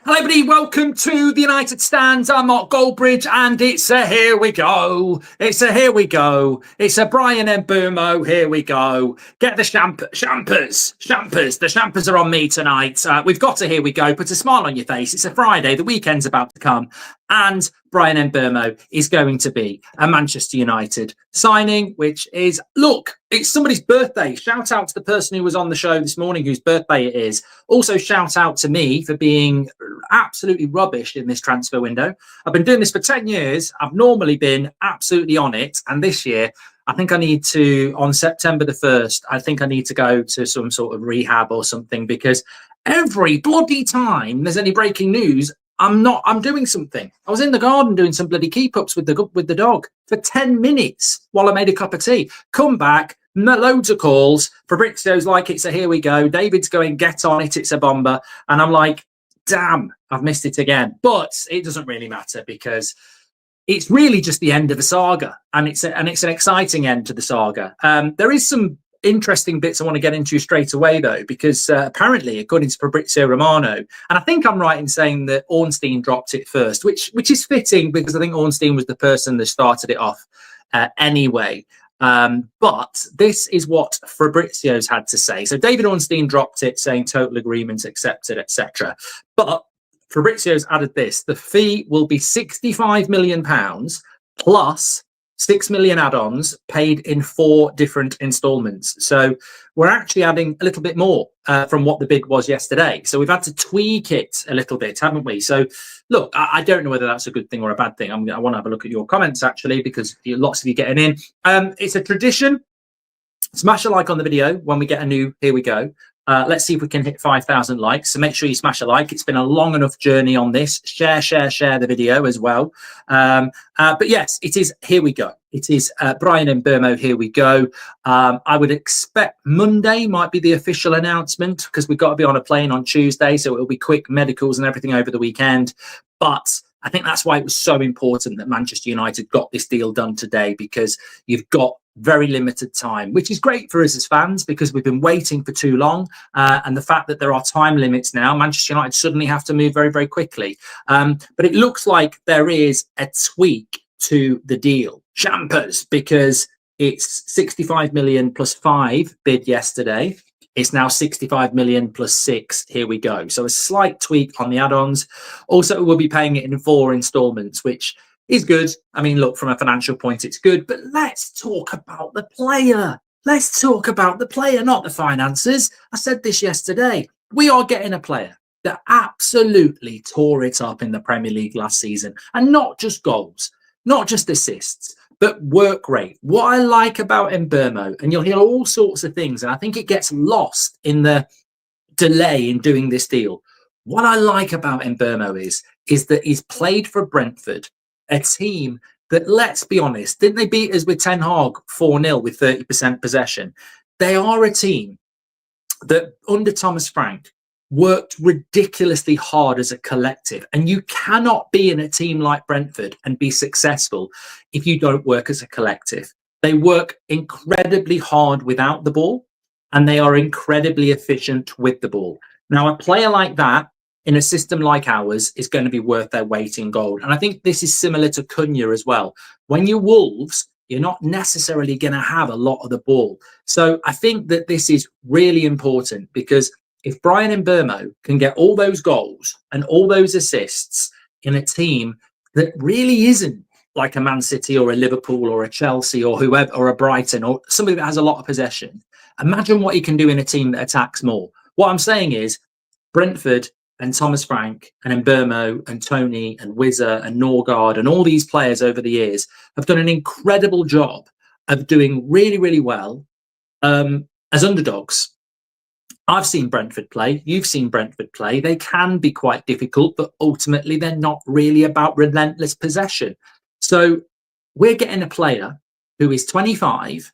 Hello, everybody. Welcome to the United Stand. I'm Mark Goldbridge, and it's a here we go. It's a here we go. It's a Brian Mbeumo. Here we go. Get the shampers. The shampers are on me tonight. We've got a here we go. Put a smile on your face. It's a Friday. The weekend's about to come, and Brian Mbeumo is going to be a Manchester United signing, which is, look, it's somebody's birthday. Shout out to the person who was on the show this morning whose birthday it is. Also, shout out to me for being absolutely rubbish in this transfer window. I've been doing this for 10 years. I've normally been absolutely on it. And this year, I think I need to, on September the 1st, I think I need to go to some sort of rehab or something, because every bloody time there's any breaking news, I'm doing something. I was in the garden doing some bloody keep-ups with the dog for 10 minutes while I made a cup of tea. Come back, loads of calls. Fabrizio's like, it's a here we go. David's going, get on it, it's a bomber. And I'm like, damn, I've missed it again. But it doesn't really matter, because it's really just the end of a saga. And it's an exciting end to the saga. There is some interesting bits I want to get into straight away, though, because apparently, according to Fabrizio Romano, and I think I'm right in saying that Ornstein dropped it first, which is fitting, because I think Ornstein was the person that started it off anyway. But this is what Fabrizio's had to say. So David Ornstein dropped it, saying total agreement accepted, etc. But Fabrizio's added this: the fee will be £65 million plus 6 million add-ons paid in 4 different installments. So we're actually adding a little bit more from what the bid was yesterday. So we've had to tweak it a little bit, haven't we? So look, I don't know whether that's a good thing or a bad thing. I want to have a look at your comments, actually, because lots of you getting in. It's a tradition. Smash a like on the video when we get a new here we go. Let's see if we can hit 5,000 likes. So make sure you smash a like. It's been a long enough journey on this. Share the video as well. But yes, it is here we go. It is Brian Mbeumo, here we go. I would expect Monday might be the official announcement, because we've got to be on a plane on Tuesday. So it'll be quick medicals and everything over the weekend. But I think that's why it was so important that Manchester United got this deal done today, because you've got very limited time, which is great for us as fans, because we've been waiting for too long. And the fact that there are time limits now, Manchester United suddenly have to move very, very quickly. But it looks like there is a tweak to the deal. Champers, because it's 65 million plus 5 bid yesterday. It's now 65 million plus 6. Here we go. So a slight tweak on the add-ons. Also, we'll be paying it in 4 installments, which is good. I mean, look, from a financial point, it's good. But let's talk about the player. Let's talk about the player, not the finances. I said this yesterday. We are getting a player that absolutely tore it up in the Premier League last season. And not just goals, not just assists, but work rate. What I like about Mbeumo, and you'll hear all sorts of things, and I think it gets lost in the delay in doing this deal. What I like about Mbeumo is that he's played for Brentford, a team that, let's be honest, didn't they beat us with Ten Hag 4-0 with 30% possession? They are a team that, under Thomas Frank, worked ridiculously hard as a collective. And you cannot be in a team like Brentford and be successful if you don't work as a collective. They work incredibly hard without the ball, and they are incredibly efficient with the ball. Now, a player like that in a system like ours is going to be worth their weight in gold. And I think this is similar to Cunha as well. When you're Wolves, you're not necessarily going to have a lot of the ball. So I think that this is really important, because if Brian Mbeumo can get all those goals and all those assists in a team that really isn't like a Man City or a Liverpool or a Chelsea or whoever, or a Brighton or somebody that has a lot of possession, imagine what he can do in a team that attacks more. What I'm saying is Brentford and Thomas Frank and Mbeumo and Tony and Wizza and Norgard and all these players over the years have done an incredible job of doing really, really well as underdogs. I've seen Brentford play. You've seen Brentford play. They can be quite difficult, but ultimately they're not really about relentless possession. So we're getting a player who is 25,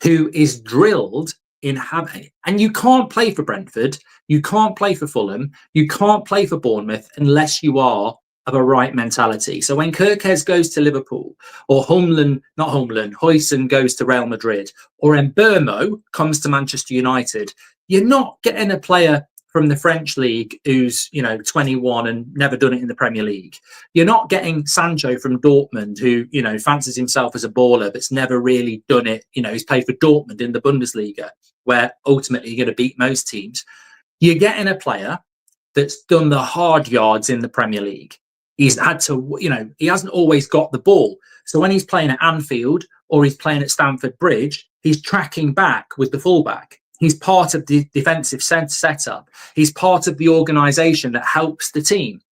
who is drilled in having, and you can't play for Brentford, you can't play for Fulham, you can't play for Bournemouth unless you are of a right mentality. So when Kirkes goes to Liverpool, or Huijsen goes to Real Madrid, or Mbeumo comes to Manchester United, you're not getting a player from the French league who's, 21 and never done it in the Premier League. You're not getting Sancho from Dortmund who, fancies himself as a baller but's never really done it. He's played for Dortmund in the Bundesliga, where ultimately you're going to beat most teams. You're getting a player that's done the hard yards in the Premier League. He's had to, he hasn't always got the ball. So when he's playing at Anfield or he's playing at Stamford Bridge, he's tracking back with the fullback. He's part of the defensive setup. He's part of the organisation that helps the team.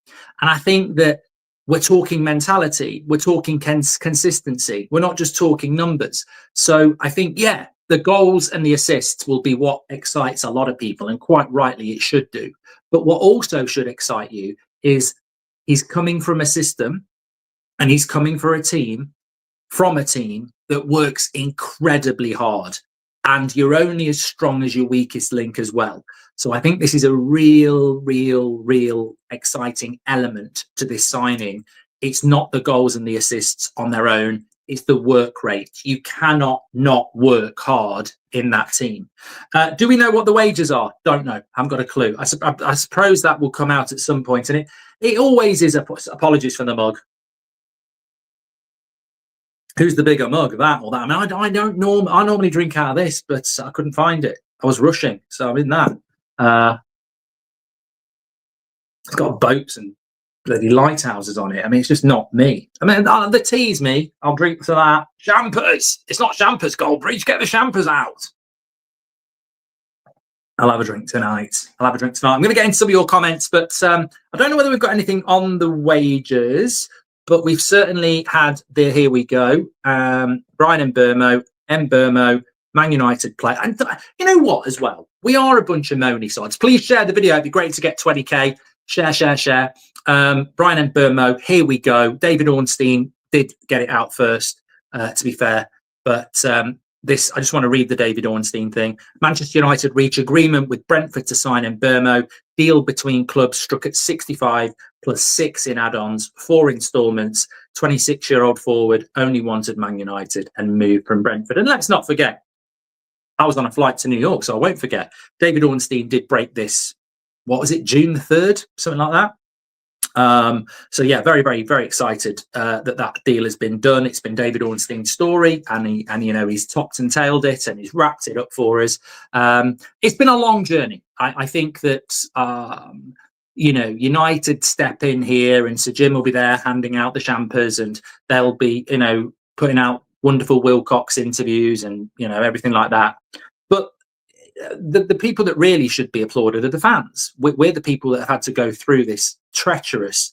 And I think that we're talking mentality. We're talking consistency. We're not just talking numbers. So I think, the goals and the assists will be what excites a lot of people. And quite rightly, it should do. But what also should excite you is he's coming from a system and he's coming from a team that works incredibly hard. And you're only as strong as your weakest link as well. So I think this is a real exciting element to this signing. It's not the goals and the assists on their own. It's the work rate. You cannot not work hard in that team. Do we know what the wages are? Don't know. Haven't got a clue. I suppose that will come out at some point. And it always is. Apologies for the mug. Who's the bigger mug, that or that? I mean, I normally drink out of this, but I couldn't find it. I was rushing, so I'm in that. It's got boats and bloody lighthouses on it. I mean, it's just not me. I mean, the tea's me. I'll drink to that. Champers. It's not Champers, Goldbridge. Get the Champers out. I'll have a drink tonight. I'm going to get into some of your comments, but I don't know whether we've got anything on the wages. But we've certainly had here we go. Brian Mbeumo, Man United player. And you know what as well? We are a bunch of moany sods. Please share the video. It'd be great to get 20k. Share. Brian Mbeumo, here we go. David Ornstein did get it out first, to be fair. But this, I just want to read the David Ornstein thing. Manchester United reach agreement with Brentford to sign Mbeumo. Deal between clubs struck at 65 plus 6 in add-ons, 4 instalments. 26-year-old forward only wanted Man United and moved from Brentford. And let's not forget, I was on a flight to New York, so I won't forget. David Ornstein did break this. What was it? June the 3rd, something like that. So yeah, very excited that deal has been done. It's been David Ornstein's story, and he's topped and tailed it, and he's wrapped it up for us. It's been a long journey. I think that United step in here, and Sir Jim will be there handing out the champers, and they'll be putting out wonderful Wilcox interviews and everything like that. But the people that really should be applauded are the fans. We're the people that have had to go through this treacherous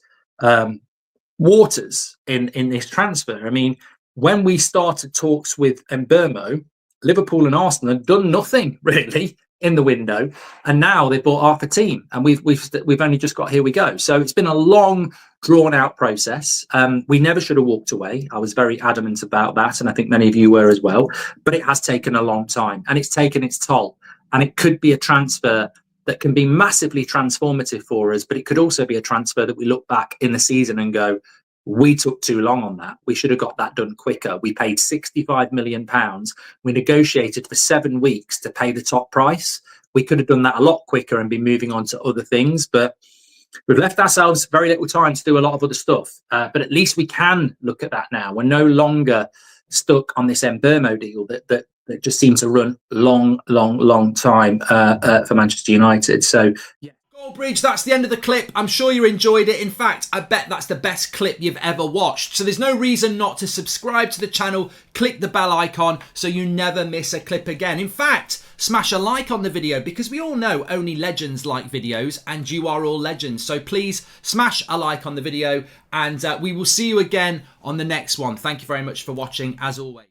waters in this transfer. I mean, when we started talks with Mbeumo, Liverpool and Arsenal had done nothing really in the window, and now they've bought half a team, and we've only just got here we go. So it's been a long, drawn out process. We never should have walked away. I was very adamant about that, and I think many of you were as well. But it has taken a long time, and it's taken its toll. And it could be a transfer that can be massively transformative for us, but it could also be a transfer that we look back in the season and go, we took too long on that. We should have got that done quicker. We paid £65 million. We negotiated for 7 weeks to pay the top price. We could have done that a lot quicker and be moving on to other things, but we've left ourselves very little time to do a lot of other stuff. But at least we can look at that now. We're no longer stuck on this Mbeumo deal that just seemed to run long time for Manchester United. So yeah. Goldbridge, that's the end of the clip. I'm sure you enjoyed it. In fact, I bet that's the best clip you've ever watched. So there's no reason not to subscribe to the channel, click the bell icon so you never miss a clip again. In fact, smash a like on the video, because we all know only legends like videos, and you are all legends. So please smash a like on the video, and we will see you again on the next one. Thank you very much for watching, as always.